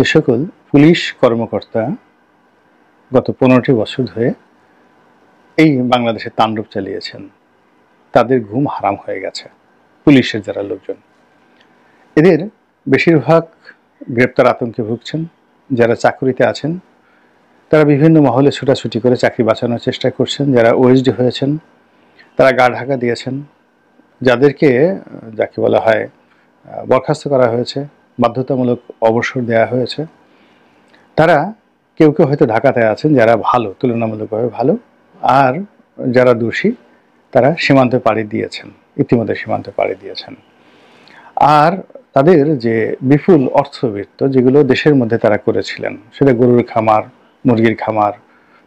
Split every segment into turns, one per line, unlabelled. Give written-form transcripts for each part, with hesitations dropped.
যে সকল পুলিশ কর্মকর্তা গত 15টি বছর ধরে এই বাংলাদেশে তাণ্ডব চালিয়েছেন, তাদের ঘুম হারাম হয়ে গেছে। পুলিশের যারা লোকজন, এদের বেশিরভাগ গ্রেপ্তার আতঙ্কে ভুগছেন। যারা চাকরিতে আছেন তারা বিভিন্ন মহলে ছুটাছুটি করে চাকরি বাঁচানোর চেষ্টা করছেন। যারা ওএসডি হয়েছেন তারা গা ঢাকা দিয়েছেন। যাদেরকে যাকে বলা হয় বরখাস্ত করা হয়েছে, বাধ্যতামূলক অবসর দেওয়া হয়েছে, তারা কেউ কেউ হয়তো ঢাকাতে আছেন যারা ভালো, তুলনামূলকভাবে ভালো, আর যারা দোষী তারা সীমান্তে পাড়ি দিয়েছেন, ইতিমধ্যে সীমান্তে পাড়ি দিয়েছেন। আর তাদের যে বিপুল অর্থবিত্ত যেগুলো দেশের মধ্যে তারা করেছিলেন, সেটা গরুর খামার, মুরগির খামার,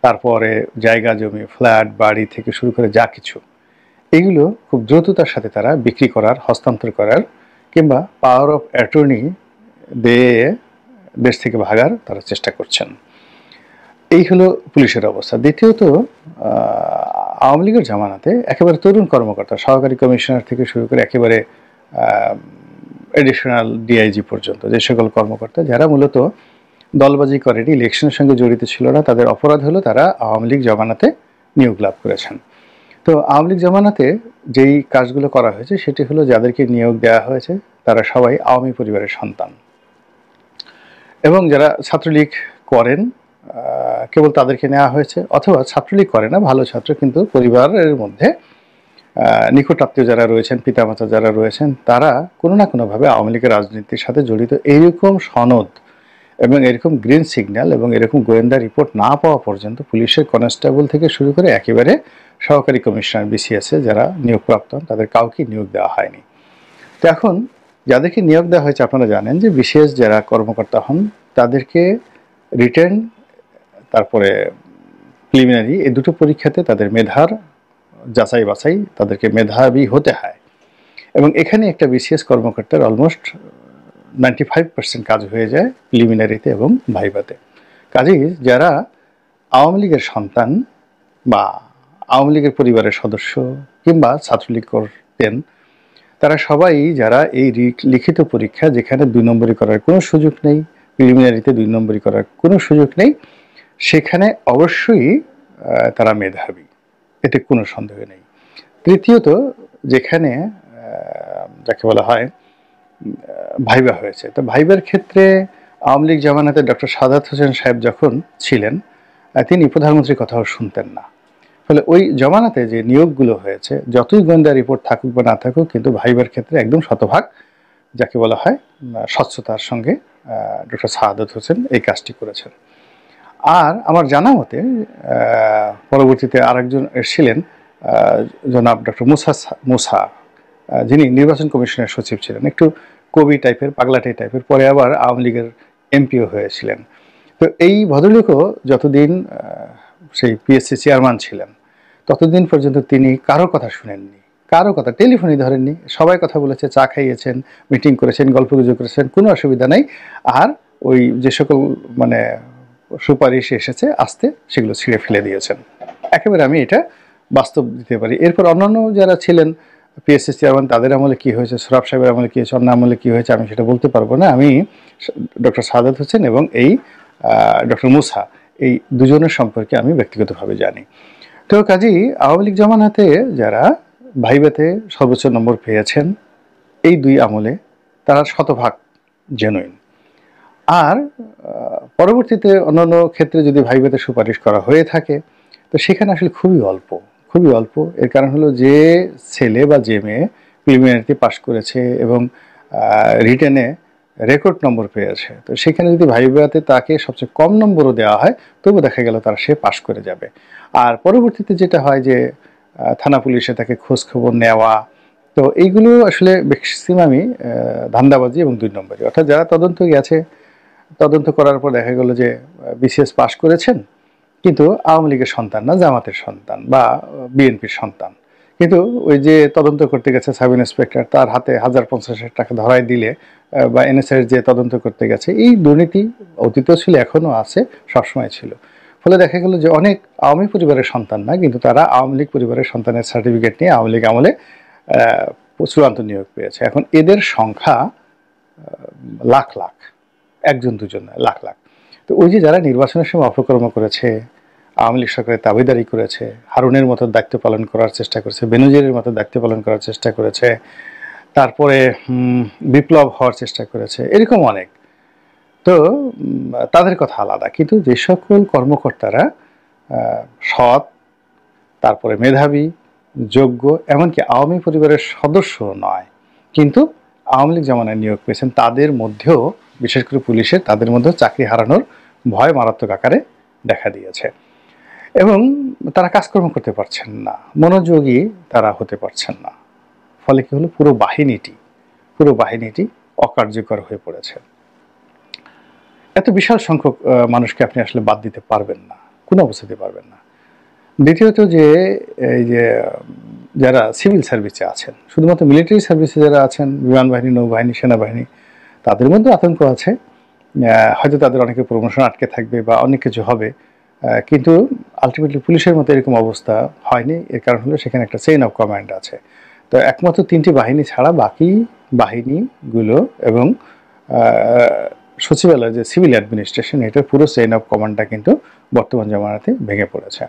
তারপরে জায়গা জমি, ফ্ল্যাট, বাড়ি থেকে শুরু করে যা কিছু, এগুলো খুব দ্রুততার সাথে তারা বিক্রি করার, হস্তান্তর করার কিংবা পাওয়ার অফ অ্যাটর্নি দিয়ে দেশ থেকে ভাগার তারা চেষ্টা করছেন। এই হলো পুলিশের অবস্থা। দ্বিতীয়ত, আওয়ামী লীগের জামানাতে একেবারে তরুণ কর্মকর্তা, সহকারী কমিশনার থেকে শুরু করে একেবারে এডিশনাল ডিআইজি পর্যন্ত যে সকল কর্মকর্তা যারা মূলত দলবাজি করেনি, ইলেকশনের সঙ্গে জড়িত ছিল না, তাদের অপরাধ হলো তারা আওয়ামী লীগ জামানাতে নিয়োগ লাভ করেছেন। তো আওয়ামী লীগ জামানাতে যেই কাজগুলো করা হয়েছে সেটি হলো যাদেরকে নিয়োগ দেওয়া হয়েছে তারা সবাই আওয়ামী পরিবারের সন্তান, এবং যারা ছাত্রলীগ করেন কেবল তাদেরকে নেওয়া হয়েছে, অথবা ছাত্রলীগ করে না, ভালো ছাত্র কিন্তু পরিবারের মধ্যে নিকটাত্মীয় যারা রয়েছেন, পিতামাতা যারা রয়েছেন, তারা কোনো না কোনোভাবে আওয়ামী লীগের রাজনীতির সাথে জড়িত, এইরকম সনদ এবং এরকম গ্রিন সিগন্যাল এবং এরকম গোয়েন্দা রিপোর্ট না পাওয়া পর্যন্ত পুলিশের কনস্টেবল থেকে শুরু করে একেবারে সহকারী কমিশনার বিসিএসে যারা নিয়োগপ্রাপ্ত হন তাদের কাউকে নিয়োগ দেওয়া হয়নি। তো এখন যাদেরকে নিয়োগ দেওয়া হয়েছে, আপনারা জানেন যে বিসিএস যারা কর্মকর্তা হন তাদেরকে রিটেন তারপরে প্রিলিমিনারি এই দুটো পরীক্ষাতে তাদের মেধার যাচাই বাছাই, তাদেরকে মেধাবী হতে হয়। এবং এখানে একটা বিসিএস কর্মকর্তার অলমোস্ট 95% কাজ হয়ে যায় প্রিলিমিনারিতে এবং ভাইভাতে। কাজেই যারা আওয়ামী লীগের সন্তান বা আওয়ামী লীগের পরিবারের সদস্য কিংবা ছাত্রলীগ করতেন, তারা সবাই যারা এই লিখিত পরীক্ষা, যেখানে 2 নম্বরই করার কোনো সুযোগ নেই, প্রিলিমিনারিতে 2 নম্বরই করার কোনো সুযোগ নেই, সেখানে অবশ্যই তারা মেধাবী, এতে কোনো সন্দেহ নেই। তৃতীয়ত, যেখানে যাকে বলা হয় ভাইবা হয়েছে, তো ভাইবার ক্ষেত্রে আওয়ামী লীগ জামানাতে ডক্টর সাদাত হোসেন সাহেব যখন ছিলেন তিনি প্রধানমন্ত্রীর কথাও শুনতেন না। ফলে ওই জামানাতে যে নিয়োগগুলো হয়েছে, যতই গোয়েন্দা রিপোর্ট থাকুক বা না থাকুক, কিন্তু ভাইবার ক্ষেত্রে একদম শতভাগ যাকে বলা হয় স্বচ্ছতার সঙ্গে ডক্টর সাদাত হোসেন এই কাজটি করেছেন। আর আমার জানা মতে পরবর্তীতে আরেকজন এসেছিলেন জনাব ডক্টর মুসা, যিনি নির্বাচন কমিশনের সচিব ছিলেন, একটু কবি টাইপের, পাগলাটে টাইপের, পরে আবার আওয়ামী লীগের এমপিও হয়েছিলেন। তো এই ভদ্রলোকও যতদিন সেই পিএসসি চেয়ারম্যান ছিলেন ততদিন পর্যন্ত তিনি কারো কথা শুনেননি, কারো কথা টেলিফোনই ধরেননি। সবাই কথা বলেছে, চা খাইয়েছেন, মিটিং করেছেন, গল্পগুজব করেছেন, কোনো অসুবিধা নাই। আর ওই যে সকল মানে সুপারিশ এসেছে আস্তে সেগুলো ছিঁড়ে ফেলে দিয়েছেন। একেবারে আমি এটা বাস্তব দিতে পারি। এরপর অন্যান্য যারা ছিলেন পিএসসি চেয়ারম্যান, তাদের আমলে কী হয়েছে, সোরাব সাহেবের আমলে কী হয়েছে, অন্য আমলে কী হয়েছে, আমি সেটা বলতে পারবো না। আমি ডক্টর সাদাত হোসেন এবং এই ডক্টর মুসা, এই দুজনের সম্পর্কে আমি ব্যক্তিগতভাবে জানি। তো কাজেই আওয়ামী লীগ জামানাতে যারা ভাইভাতে সর্বোচ্চ নম্বর পেয়েছেন এই 2 আমলে, তারা শতভাগ জেনুইন। আর পরবর্তীতে অন্যান্য ক্ষেত্রে যদি ভাইভাতে সুপারিশ করা হয়ে থাকে, তো সেখানে আসলে খুবই অল্প। এর কারণ হলো যে ছেলে বা যে মেয়ে প্রিলিমিনারিতে পাশ করেছে এবং রিটেনে রেকর্ড নম্বর পেয়েছে, তো সেখানে যদি ভাইভাতে তাকে সবচেয়ে কম নম্বরও দেওয়া হয়, তবু দেখা গেল সে পাশ করে যাবে। আর পরবর্তীতে যেটা হয় যে থানা পুলিশে তাকে খোঁজ খবর নেওয়া, তো এইগুলো আসলে ম্যাক্সিমামই ধান্দাবাজি এবং 2 নম্বরই। অর্থাৎ যারা তদন্ত গেছে, তদন্ত করার পর দেখা গেল যে বিসিএস পাশ করেছেন, কিন্তু আওয়ামী লীগের সন্তান না, জামাতের সন্তান বা বিএনপির সন্তান। কিন্তু ওই যে তদন্ত করতে গেছে সাব ইন্সপেক্টর, তার হাতে 1050 টাকা ধরাই দিলে, বা এনএসআই যে তদন্ত করতে গেছে, এই দুর্নীতি অতীতেও ছিল, এখনও আছে, সবসময় ছিল। ফলে দেখা গেল যে অনেক আওয়ামী পরিবারের সন্তান না, কিন্তু তারা আওয়ামী লীগ পরিবারের সন্তানের সার্টিফিকেট নিয়ে আওয়ামী লীগ আমলে চূড়ান্ত নিয়োগ পেয়েছে। এখন এদের সংখ্যা লাখ লাখ, একজন দুজন নয়, লাখ লাখ। তো ওই যে যারা নির্বাচনের সময় অপকর্ম করেছে, আওয়ামী লীগ সরকারের দাবিদারি করেছে, হারুনের মতো দায়িত্ব পালন করার চেষ্টা করেছে, বেনজিরের মতো দায়িত্ব পালন করার চেষ্টা করেছে, তারপরে বিপ্লব হওয়ার চেষ্টা করেছে, এরকম অনেক। তো তাদের কথা আলাদা, কিন্তু যে সকল কর্মকর্তারা সৎ, তারপরে মেধাবী, যোগ্য, এমনকি আওয়ামী পরিবারের সদস্য নয় কিন্তু আওয়ামী লীগ জামানায় নিয়োগ পেয়েছেন, তাদের মধ্যেও বিশেষ করে পুলিশের, তাদের মধ্যেও চাকরি হারানোর ভয় মারাত্মক আকারে দেখা দিয়েছে এবং তারা কাজকর্ম করতে পারছেন না, মনোযোগী তারা হতে পারছেন না। ফলে কি হলো, পুরো বাহিনীটি অকার্যকর হয়ে পড়েছে। এত বিশাল সংখ্যক মানুষকে আপনি আসলে বাদ দিতে পারবেন না, কোনো অবস্থাতে পারবেন না। দ্বিতীয়ত যে এই যে যারা সিভিল সার্ভিসে আছেন, শুধুমাত্র মিলিটারি সার্ভিসে যারা আছেন, বিমান বাহিনী, নৌবাহিনী, সেনাবাহিনী, তাদের মধ্যে আতঙ্ক আছে। হয়তো তাদের অনেকে প্রমোশন আটকে থাকবে বা অনেক কিছু হবে, কিন্তু আলটিমেটলি পুলিশের মতো এরকম অবস্থা হয়নি। এর কারণ হলো সেখানে একটা চেইন অফ কমান্ড আছে। তো একমাত্র 3টি বাহিনী ছাড়া বাকি বাহিনীগুলো এবং সচিবালয় যে সিভিল অ্যাডমিনিস্ট্রেশন, এটার পুরো চেইন অফ কমান্ডটা কিন্তু বর্তমান জামানাতে ভেঙে পড়েছে।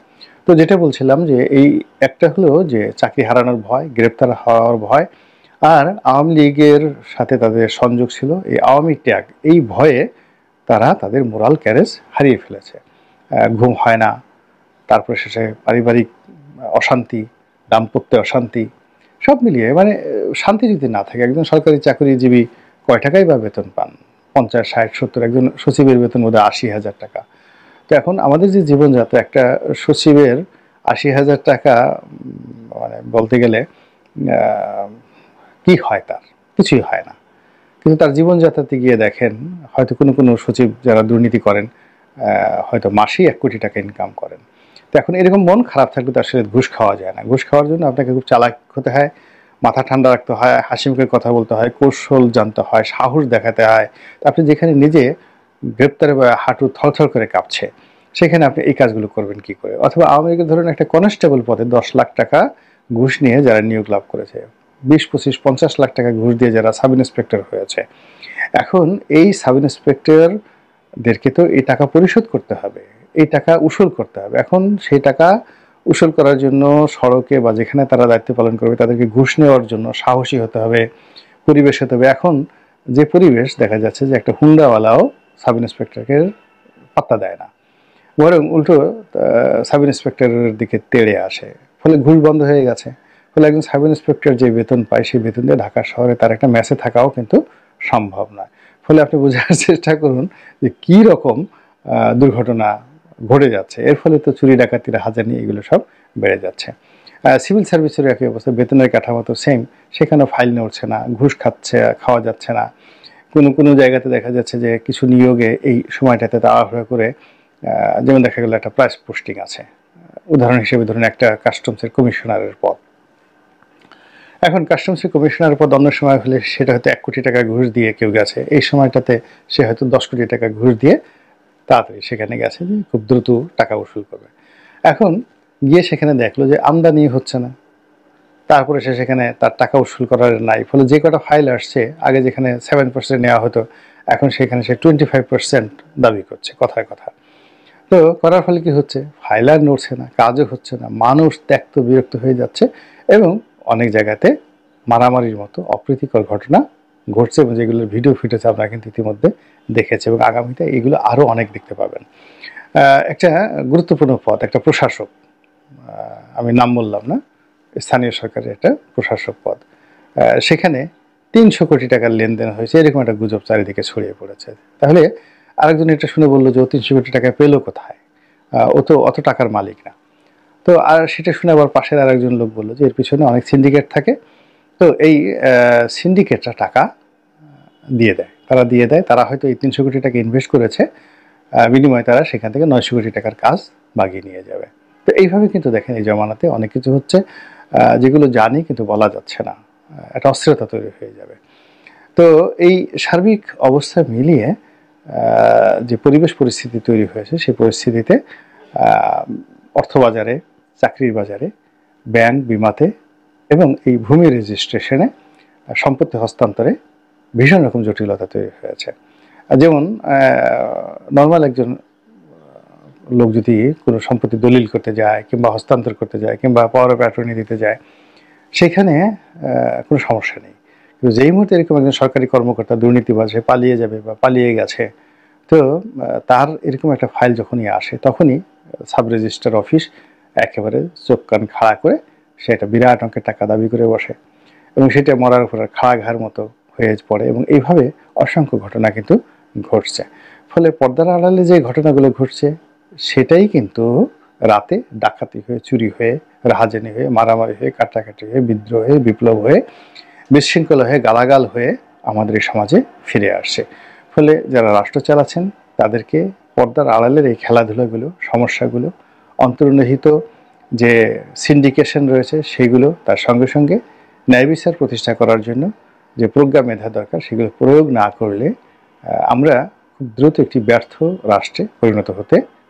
তো যেটা বলছিলাম যে এই একটা হলো যে চাকরি হারানোর ভয়, গ্রেপ্তার হওয়ার ভয়, আর আওয়ামী লীগের সাথে তাদের সংযোগ ছিল, এই আওয়ামী ট্যাগ, এই ভয়ে তারা তাদের মোরাল ক্যারেজ হারিয়ে ফেলেছে। ঘুম হয় না, তারপরে শেষে পারিবারিক অশান্তি, দাম্পত্য অশান্তি, সব মিলিয়ে মানে শান্তি যদি না থাকে, একজন সরকারি চাকরিজীবী কয় টাকাই বা বেতন পান? 50, 60, 70, একজন সচিবের বেতন বোধহয় 80,000 টাকা। তো এখন আমাদের যে জীবনযাত্রা, একটা সচিবের 80,000 টাকা মানে বলতে গেলে কি হয়, তার কিছুই হয় না। কিন্তু তার জীবনযাত্রাতে গিয়ে দেখেন, হয়তো কোনো সচিব যারা দুর্নীতি করেন হয়তো মাসেই 1 কোটি টাকা ইনকাম করেন। তো এখন এরকম মন খারাপ থাকলে তো আসলে ঘুষ খাওয়া যায় না। ঘুষ খাওয়ার জন্য আপনাকে খুব চালাক হতে হয়, মাথা ঠান্ডা রাখতে হয়, হাসি মুখে কথা বলতে হয়, কৌশল জানতে হয়, সাহস দেখাতে হয়। তো আপনি যেখানে নিজে গ্রেপ্তারে বা হাঁটু থরথর করে কাঁপছে, সেখানে আপনি এই কাজগুলো করবেন কি করে? অথবা আওয়ামী লীগের ধরুন একটা কনস্টেবল পদে 10 লাখ টাকা ঘুষ নিয়ে যারা নিয়োগ লাভ করেছে, 20, 25, 50 লাখ টাকা ঘুষ দিয়ে যারা সাব ইন্সপেক্টর হয়েছে, এখন এই সাব ইন্সপেক্টরদেরকে তো এই টাকা পরিশোধ করতে হবে, এই টাকা উসুল করতে হবে। এখন সেই টাকা উসুল করার জন্য সড়কে বা যেখানে তারা দায়িত্ব পালন করবে, তাদেরকে ঘুষ নেওয়ার জন্য সাহসী হতে হবে, পরিবেশ হতে হবে। এখন যে পরিবেশ দেখা যাচ্ছে যে একটা হুন্ডাওয়ালাও সাব ইন্সপেক্টরকে পাত্তা দেয় না, বরং উল্টো সাব ইন্সপেক্টরের দিকে তেড়ে আসে। ফলে ঘুষ বন্ধ হয়ে গেছে। ফলে একজন সাব ইন্সপেক্টর যে বেতন পায়, সেই বেতন দিয়ে ঢাকা শহরে তার একটা মেসে থাকাও কিন্তু সম্ভব নয়। ফলে আপনি বোঝার চেষ্টা করুন যে কী রকম দুর্ঘটনা ঘটে যাচ্ছে। এর ফলে তো চুরি ডাকাতির হাজানি এগুলো সব বেড়ে যাচ্ছে। সিভিল সার্ভিসের একই অবস্থা, বেতনের কাঠামো তো সেম, সেখানেও ফাইল নড়ছে না, ঘুষ খাওয়া যাচ্ছে না। কোনো জায়গাতে দেখা যাচ্ছে যে কিছু নিয়োগে এই সময়টাতে তাড়াহুড়ো করে, যেমন দেখা গেল একটা প্রাইস পোস্টিং আছে, উদাহরণ হিসেবে ধরুন একটা কাস্টমসের কমিশনারের পদ। এখন কাস্টমসের কমিশনারের পদ অন্য সময় হলে সেটা হয়তো 1 কোটি টাকা ঘুষ দিয়ে কেউ গেছে, এই সময়টাতে সে হয়তো 10 কোটি টাকা ঘুষ দিয়ে তাড়াতাড়ি সেখানে গেছে যে খুব দ্রুত টাকা উসুল করবে। এখন গিয়ে সেখানে দেখলো যে আমদানি হচ্ছে না, তারপরে সে সেখানে তার টাকা উসুল করার নাই। ফলে যে কটা ফাইল আসছে, আগে যেখানে 7% নেওয়া হতো, এখন সেখানে সে 25% দাবি করছে কথায় কথা। তো করার ফলে কি হচ্ছে, ফাইল আর নড়ছে না, কাজও হচ্ছে না, মানুষ ত্যক্ত বিরক্ত হয়ে যাচ্ছে এবং অনেক জায়গাতে মারামারির মতো অপ্রীতিকর ঘটনা ঘটছে এবং যেগুলোর ভিডিও ফুটেজ আপনারা কিন্তু ইতিমধ্যে দেখেছে এবং আগামীতে এগুলো আরও অনেক দেখতে পাবেন। একটা গুরুত্বপূর্ণ পদ, একটা প্রশাসক, আমি নাম বললাম না, স্থানীয় সরকারের একটা প্রশাসক পদ, সেখানে 300 কোটি টাকার লেনদেন হয়েছে, এরকম একটা গুজব চারিদিকে ছড়িয়ে পড়েছে। তাহলে আরেকজন এটা শুনে বললো যে ও 300 কোটি টাকা পেলো কোথায়, ও তো অত টাকার মালিক না। তো আর সেটা শুনে আবার পাশের আরেকজন লোক বললো যে এর পিছনে অনেক সিন্ডিকেট থাকে, তো এই সিন্ডিকেটরা টাকা দিয়ে দেয়, তারা হয়তো এই 300 কোটি টাকা ইনভেস্ট করেছে, বিনিময়ে তারা সেখান থেকে 900 কোটি টাকার কাজ বাগিয়ে নিয়ে যাবে। তো এইভাবে কিন্তু দেখেন এই জমানাতে অনেক কিছু হচ্ছে যেগুলো জানি কিন্তু বলা যাচ্ছে না, একটা অস্থিরতা তৈরি হয়ে যাবে। তো এই সার্বিক অবস্থা মিলিয়ে যে পরিবেশ পরিস্থিতি তৈরি হয়েছে, সেই পরিস্থিতিতে অর্থবাজারে, চাকরির বাজারে, ব্যাংক বিমাতে এবং এই ভূমি রেজিস্ট্রেশনে, সম্পত্তি হস্তান্তরে ভীষণ রকম জটিলতা তৈরি হয়েছে। যেমন নর্মাল একজন লোক যদি কোনো সম্পত্তি দলিল করতে যায় কিংবা হস্তান্তর করতে যায় কিংবা পাওয়ার অফ অ্যাটর্নি দিতে যায়, সেখানে কোনো সমস্যা নেই। কিন্তু যেই মুহূর্তে এরকম একজন সরকারি কর্মকর্তা দুর্নীতিবাজ হয়ে পালিয়ে যাবে বা পালিয়ে গেছে, তো তার এরকম একটা ফাইল যখনই আসে, তখনই সাব রেজিস্ট্রার অফিস একেবারে চোখ কান খাড়া করে সে একটা বিরাট অঙ্কের টাকা দাবি করে বসে এবং সেটা মরার উপর খাড়া ঘাড় মতো হয়ে পড়ে। এবং এইভাবে অসংখ্য ঘটনা কিন্তু ঘটছে। ফলে পর্দার আড়ালে যে ঘটনাগুলো ঘটছে সেটাই কিন্তু রাতে ডাকাতি হয়ে, চুরি হয়ে, রাহাজানি হয়ে, মারামারি হয়ে, কাটাকাটি হয়ে, বিদ্রোহ হয়ে, বিপ্লব হয়ে, বিশৃঙ্খলা হয়ে, গালাগাল হয়ে আমাদের এই সমাজে ফিরে আসছে। ফলে যারা রাষ্ট্র চালাচ্ছেন তাদেরকে পর্দার আড়ালের এই খেলাধুলাগুলো, সমস্যাগুলো, অন্তর্নিহিত যে সিন্ডিকেশন রয়েছে সেগুলো, তার সঙ্গে সঙ্গে ন্যায় বিচার প্রতিষ্ঠা করার জন্য যে প্রজ্ঞা মেধা দরকার সেগুলো প্রয়োগ না করলে আমরা খুব দ্রুত একটি ব্যর্থ রাষ্ট্রে পরিণত হতে